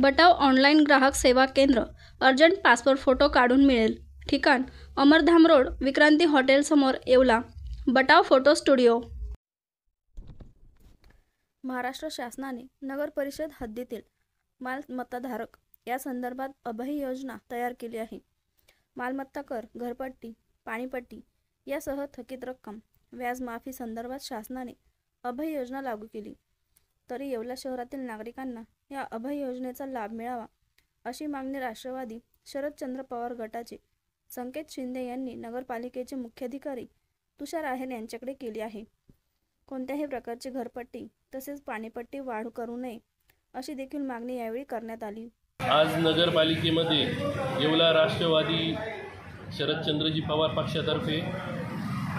बटाव online ग्राहक सेवा केंद्र। अर्जंट पासपोर्ट फोटो काढून मिळेल। ठिकाण अमरधाम रोड, विक्रांती हॉटेल समोर, येवला। Batav photo studio. महाराष्ट्र शासनाने नगर परिषद हद्दीतील मालमत्ताधारक या संदर्भात अभय योजना तयार केली आहे। मालमत्ता कर, घरपट्टी, पाणीपट्टी यासह थकीत रक्कम, व्याज माफी संदर्भात शासनाने अभय योजना लागू केली। तरी येवला शहरातील नागरिकांना या अभय योजनेचा लाभ मिळावा अशी मागणी राष्ट्रवादी शरदचंद्र पवार गटाचे संकेत शिंदे यांनी नगरपालिकेचे मुख्याधिकारी तुषार आहेर यांच्याकडे केली आहे। कोणत्याही प्रकारची घरपट्टी तसेच पाणीपट्टी वाढ करू नये अशी देखील मागणी यावेळी करण्यात आली। आज नगरपालिकेमध्ये येवला राष्ट्रवादी शरदचंद्रजी पवार पक्षातर्फे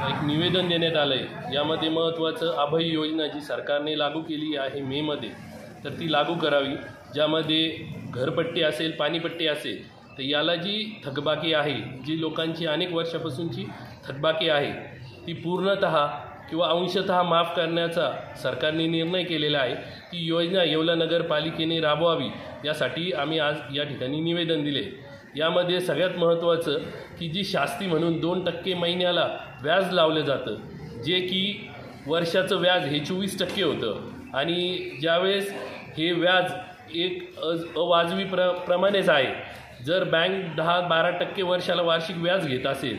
एक निवेदन देण्यात आलं आहे। यामध्ये महत्त्वाचं अभय योजना जी सरकारने लागू केली आहे मेमध्ये, तर ती लागू करावी। ज्यामध्ये घरपट्टी असेल, पाणीपट्टी असेल, तर याला जी थकबाकी आहे, जी लोकांची अनेक वर्षापासूनची थकबाकी आहे, ती पूर्णतः किंवा अंशतः माफ करण्याचा सरकारने निर्णय केलेला आहे। ती योजना येवला नगरपालिकेने राबवावी यासाठी आम्ही आज या ठिकाणी निवेदन दिले। यामध्ये सगळ्यात महत्त्वाचं की जी शास्ती म्हणून 2% महिन्याला व्याज लावलं जातं, जे की वर्षाचं व्याज हे 24% होतं आणि ज्यावेळेस हे व्याज एक अवाजवी प्रमाणेच आहे। जर बँक 10-12% वर्षाला वार्षिक व्याज घेत असेल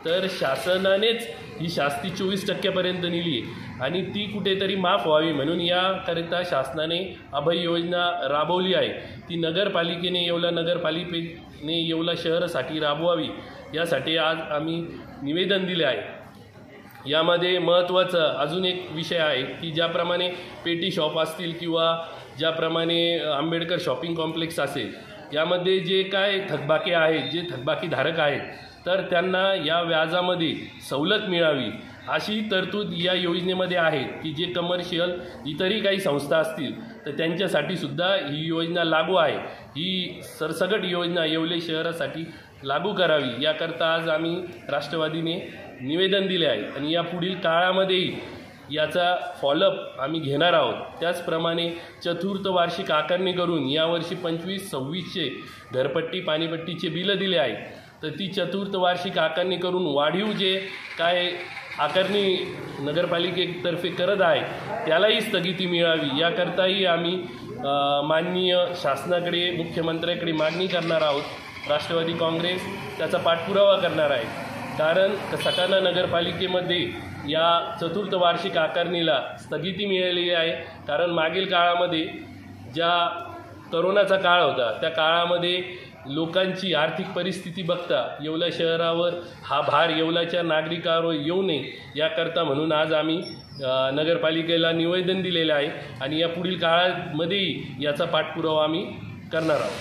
तर शासनानेच ही शास्ती 24% नेली आणि ती कुठेतरी माफ व्हावी म्हणून याकरिता शासनाने अभय योजना राबवली आहे। ती नगरपालिकेने येवला नगरपालिकेने येवला शहरासाठी राबवावी यासाठी आज आम्ही निवेदन दिले आहे। यामध्ये महत्त्वाचा अजून एक विषय आहे की ज्याप्रमाणे पेटी शॉप असतील किंवा ज्याप्रमाणे आंबेडकर शॉपिंग कॉम्प्लेक्स असेल, यामध्ये जे काय थकबाकी आहेत, जे थकबाकीधारक आहेत, तर त्यांना या व्याजामध्ये सवलत मिळावी अशी तरतूद या योजनेमध्ये आहे की जे कमर्शियल इतरही काही संस्था असतील तर त्यांच्यासाठी सुद्धा ही योजना लागू आहे। ही सरसकट योजना येवले शहरासाठी लागू करावी याकरता आज आम्ही राष्ट्रवादीने निवेदन दिले आहे आणि या पुढील काळामध्येही याचा फॉलोअप आम्ही घेणार आहोत। त्याचप्रमाणे चतुर्थ वार्षिक आकारणी करून यावर्षी 2500-2600 घरपट्टी पाणीपट्टीचे बिलं दिले आहे, तर ती चतुर्थ वार्षिक आकारणी करून वाढीव जे काय आकारणी नगरपालिकेतर्फे करत आहे त्यालाही स्थगिती मिळावी याकरताही आम्ही माननीय शासनाकडे, मुख्यमंत्र्याकडे मागणी करणार आहोत। राष्ट्रवादी काँग्रेस त्याचा पाठपुरावा करणार आहे, कारण सटाणा नगरपालिकेमध्ये या चतुर्थ वार्षिक आकारणीला स्थगिती मिळालेली आहे। कारण मागील काळामध्ये ज्या करोनाचा काळ होता त्या काळामध्ये लोकांची आर्थिक परिस्थिती बघता येवला शहरावर हा भार येवलाच्या नागरिकांवर येऊ नये याकरता म्हणून आज आम्ही नगरपालिकेला निवेदन दिलेले आहे आणि या पुढील काळामध्येही याचा पाठपुरावा आम्ही करणार आहोत।